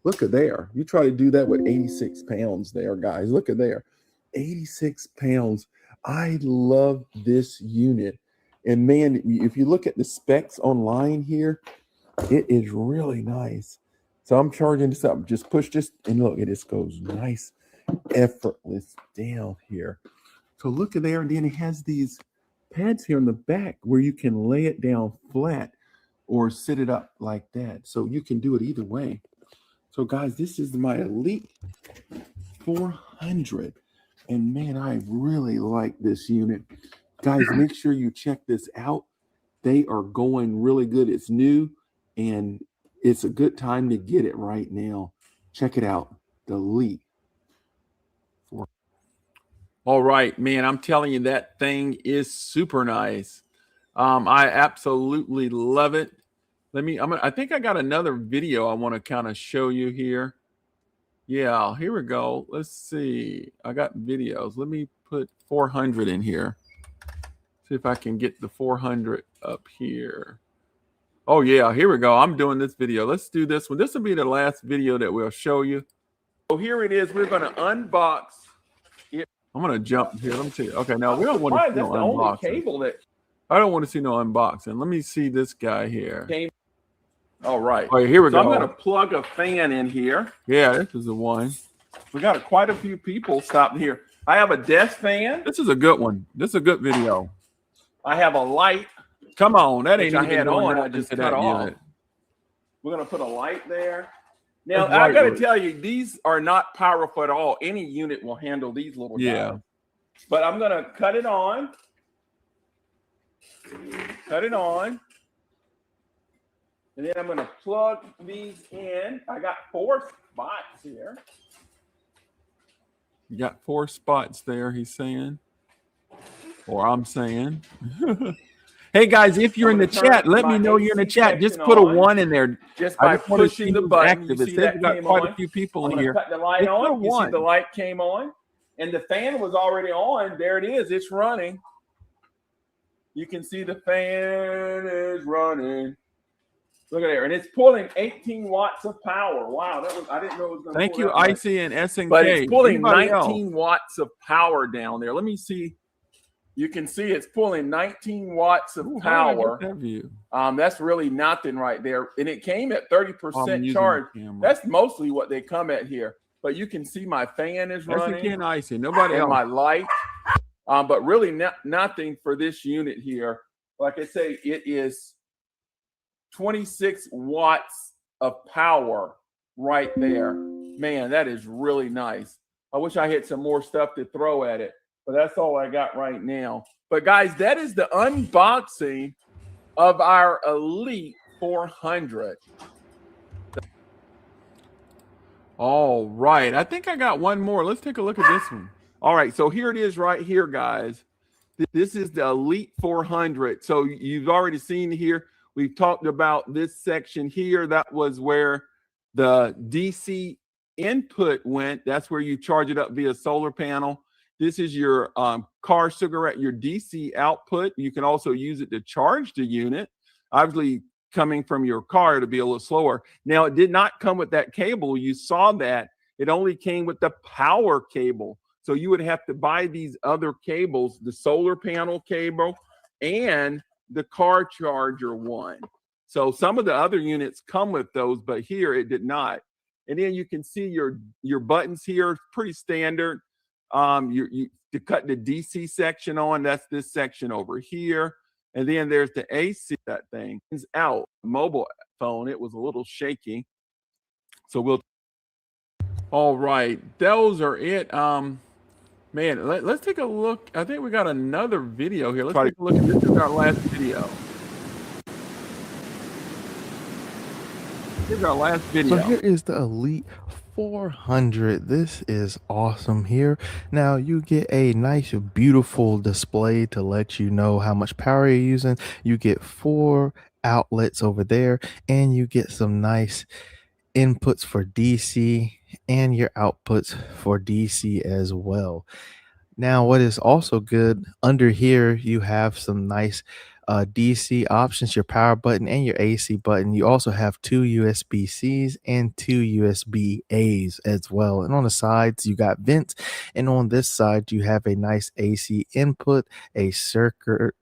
Look at there. You try to do that with 86 pounds there, guys. Look at there. 86 pounds. I love this unit. And man, if you look at the specs online here, it is really nice. So I'm charging this up. Just push this and look, it just goes nice, effortless down here. So look at there, and then it has these pads here in the back where you can lay it down flat or sit it up like that. So you can do it either way. So guys, this is my Elite 400. And man, I really like this unit. Guys, make sure you check this out. They are going really good. It's new, and it's a good time to get it right now. Check it out, the Elite. All right, man, I'm telling you, that thing is super nice. I absolutely love it. I think I got another video I want to kind of show you here. Yeah, here we go. Let's see. I got videos. Let me put 400 in here. See if I can get the 400 up here. Oh yeah, here we go. I'm doing this video. Let's do this one. This will be the last video that we'll show you. So here it is. We're going to unbox it. I'm going to jump here. Let me see. Okay, now we don't want to see no unboxing. Cable that I don't want to see no unboxing. Let me see this guy here. All right. All right, here we go. I'm going to plug a fan in here. Yeah, this is the one. We got quite a few people stopping here. I have a desk fan. This is a good one. This is a good video. I have a light. Come on, that ain't even had on. I just cut off. Unit. We're going to put a light there. Now, I got to tell you, these are not powerful at all. Any unit will handle these little guys. But I'm going to cut it on. Cut it on. And then I'm going to plug these in. I got 4 spots here. You got 4 spots there, he's saying. Or I'm saying. Hey guys, if you're in the chat, let me know you're in the chat. Just put a 1 in there. Just by pushing the button. You see that got quite a few people in here. Cut the light on. You see the light came on, and the fan was already on. There it is. It's running. You can see the fan is running. Look at there, and it's pulling 18 watts of power. Wow, I didn't know it was going to. Thank you, Icy and SNK. But it's pulling 19 watts of power down there. Let me see. You can see it's pulling 19 watts of power. That's really nothing right there. And it came at 30% charge. That's mostly what they come at here. But you can see my fan is running. Nobody else. My light. But really nothing for this unit here. Like I say, it is 26 watts of power right there. Man, that is really nice. I wish I had some more stuff to throw at it. But that's all I got right now. But guys, that is the unboxing of our Elite 400. All right. I think I got one more. Let's take a look at this one. All right. So here it is right here, guys. This is the Elite 400. So you've already seen here. We've talked about this section here. That was where the DC input went. That's where you charge it up via solar panel. This is your car cigarette, your DC output. You can also use it to charge the unit. Obviously, coming from your car to be a little slower. Now, it did not come with that cable. You saw that. It only came with the power cable. So you would have to buy these other cables, the solar panel cable and the car charger one. So some of the other units come with those, but here it did not. And then you can see your buttons here, pretty standard. To cut the DC section on, that's this section over here. And then there's the AC, that thing is out. Mobile phone, it was a little shaky. So all right, those are it. Man, let's take a look. I think we got another video here. Let's take a look at this. This is our last video. Here's our last video. So here is the Elite 400. This is awesome here. Now you get a nice, beautiful display to let you know how much power you're using. You get 4 outlets over there, and you get some nice inputs for DC and your outputs for DC as well. Now, what is also good under here, you have some nice DC options, your power button and your AC button. You also have 2 USB-Cs and 2 USB-As as well. And on the sides, you got vents. And on this side, you have a nice AC input, a circuit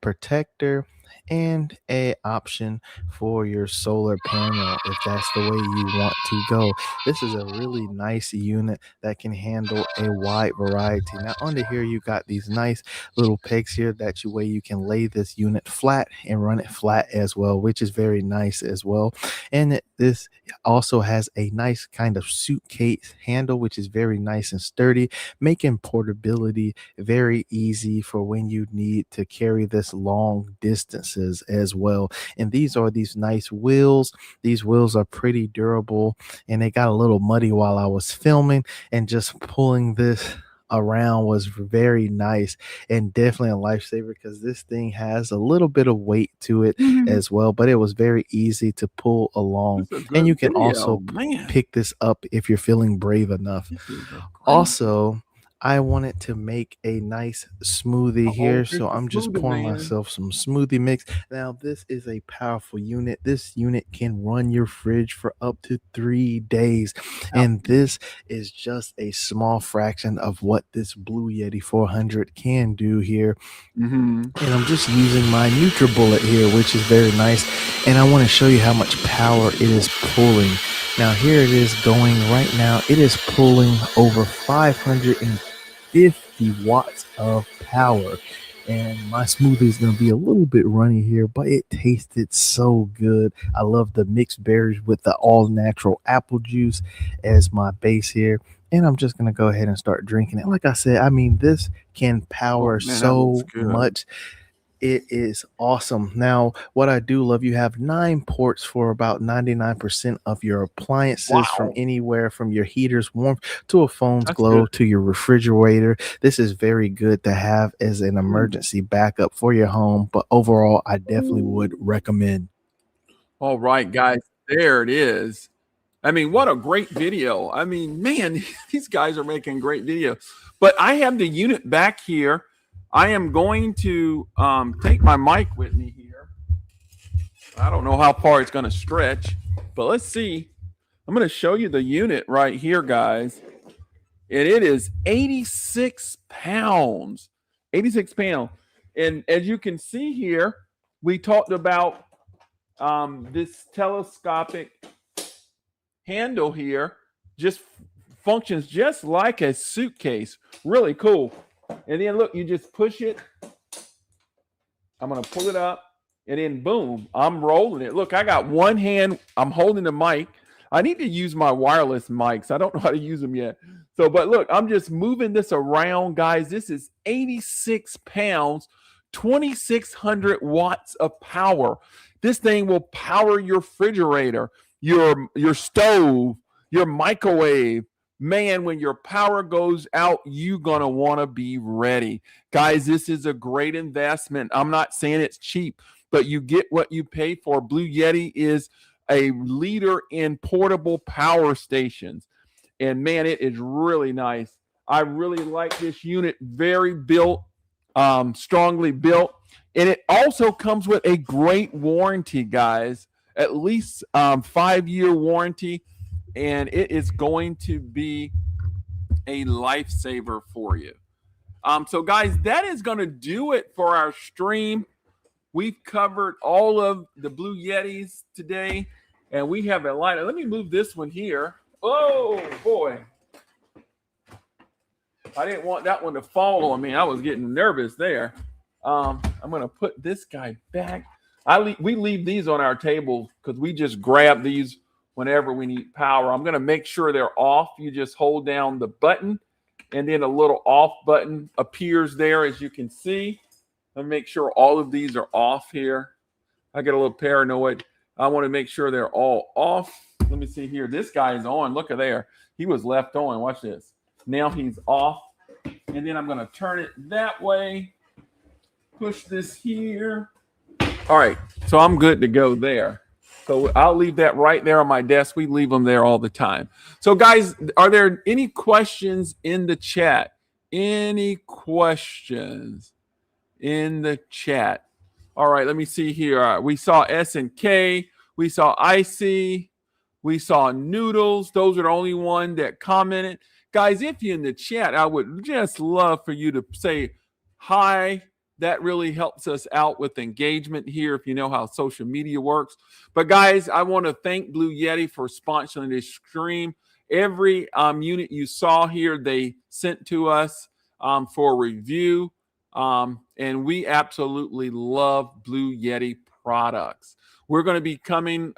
protector, and a option for your solar panel if that's the way you want to go. This is a really nice unit that can handle a wide variety. Now under here you got these nice little pegs here that you way you can lay this unit flat and run it flat as well, which is very nice as well. And this also has a nice kind of suitcase handle, which is very nice and sturdy, making portability very easy for when you need to carry this long distances as well. And these are these nice wheels. These wheels are pretty durable, and they got a little muddy while I was filming, and just pulling this around was very nice and definitely a lifesaver because this thing has a little bit of weight to it as well, but it was very easy to pull along. This is a And good you can video, also man. pick this up if you're feeling brave enough. This is a great Also, I wanted to make a nice smoothie here, here's so the I'm just smoothie, pouring man. myself some smoothie mix. Now, this is a powerful unit. This unit can run your fridge for up to 3 days, and this is just a small fraction of what this Blue Yeti 400 can do here. And I'm just using my NutriBullet here, which is very nice, and I want to show you how much power it is pulling. Now here it is going right now. It is pulling over 550 watts of power. And my smoothie is going to be a little bit runny here, but it tasted so good. I love the mixed berries with the all natural apple juice as my base here. And I'm just going to go ahead and start drinking it. Like I said, I mean, this can power man, that so looks good. much. It is awesome. Now, what I do love, you have 9 ports for about 99% of your appliances, from Wow. anywhere from your heater's warmth to a phone's That's glow good. to your refrigerator. This is very good to have as an emergency backup for your home, but overall, I definitely would recommend. All right, guys, there it is. I mean, what a great video. I mean, man, these guys are making great videos. But I have the unit back here. I am going to take my mic with me here. I don't know how far it's going to stretch, but let's see. I'm going to show you the unit right here, guys. And it is 86 pounds. 86 pounds. And as you can see here, we talked about this telescopic handle here. Just functions just like a suitcase. Really cool. And then look, you just push it. I'm going to pull it up, and then boom, I'm rolling it. Look, I got one hand. I'm holding the mic. I need to use my wireless mics. I don't know how to use them yet. So, but look, I'm just moving this around, guys. This is 86 pounds, 2,600 watts of power. This thing will power your refrigerator, your stove, your microwave. Man, when your power goes out, you're going to want to be ready. Guys, this is a great investment. I'm not saying it's cheap, but you get what you pay for. Blue Yeti is a leader in portable power stations. And man, it is really nice. I really like this unit. Very built, strongly built. And it also comes with a great warranty, guys. At least 5-year warranty. And it is going to be a lifesaver for you. So, guys, that is going to do it for our stream. We've covered all of the Blue Yetis today, and we have a light. Let me move this one here. Oh, boy. I didn't want that one to fall on me. I was getting nervous there. I'm going to put this guy back. We leave these on our table because we just grab these whenever we need power. I'm going to make sure they're off. You just hold down the button, and then a little off button appears there, as you can see. Let me make sure all of these are off here. I get a little paranoid. I want to make sure they're all off. let me see here. This guy is on. Look at there. He was left on. Watch this. Now he's off. And then I'm going to turn it that way. Push this here. All right. So I'm good to go there. So I'll leave that right there on my desk. We leave them there all the time. So guys, are there any questions in the chat? Any questions in the chat? All right, let me see here. We saw S and K. We saw Icy. We saw Noodles. Those are the only one that commented. Guys, if you're in the chat, I would just love for you to say hi. That really helps us out with engagement here if you know how social media works. But guys, I want to thank Blue Yeti for sponsoring this stream. Every unit you saw here, they sent to us for review. And we absolutely love Blue Yeti products. We're going to be coming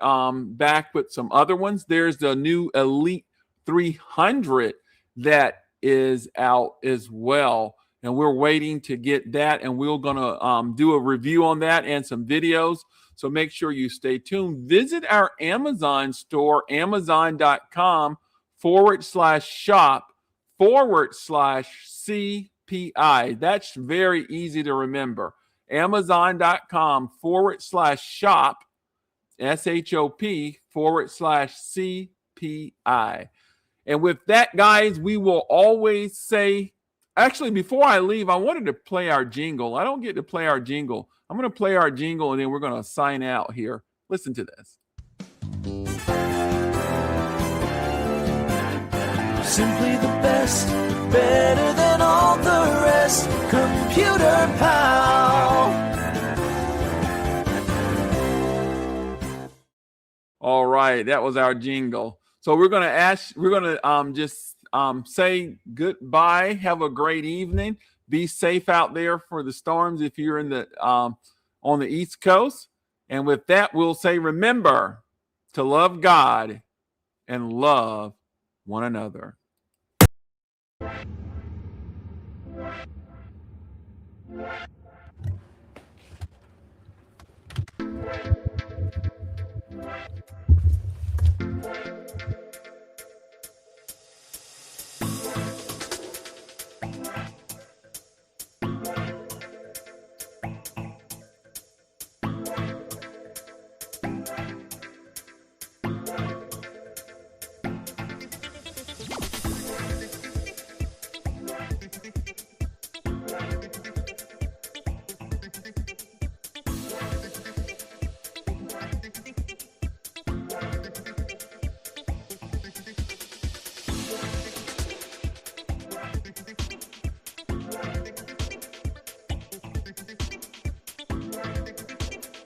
back with some other ones. There's the new Elite 300 that is out as well. And we're waiting to get that. And we're going to do a review on that and some videos. So make sure you stay tuned. Visit our Amazon store, amazon.com/shop/CPI. That's very easy to remember. Amazon.com/shop, SHOP/CPI. And with that, guys, we will always say, actually, before I leave, I wanted to play our jingle. I don't get to play our jingle. I'm going to play our jingle, and then we're going to sign out here. Listen to this. Simply the best, better than all the rest. Computer Pal. All right, that was our jingle. So we're going to just say goodbye. Have a great evening. Be safe out there for the storms if you're in the on the East Coast. And with that, we'll say, remember to love God and love one another.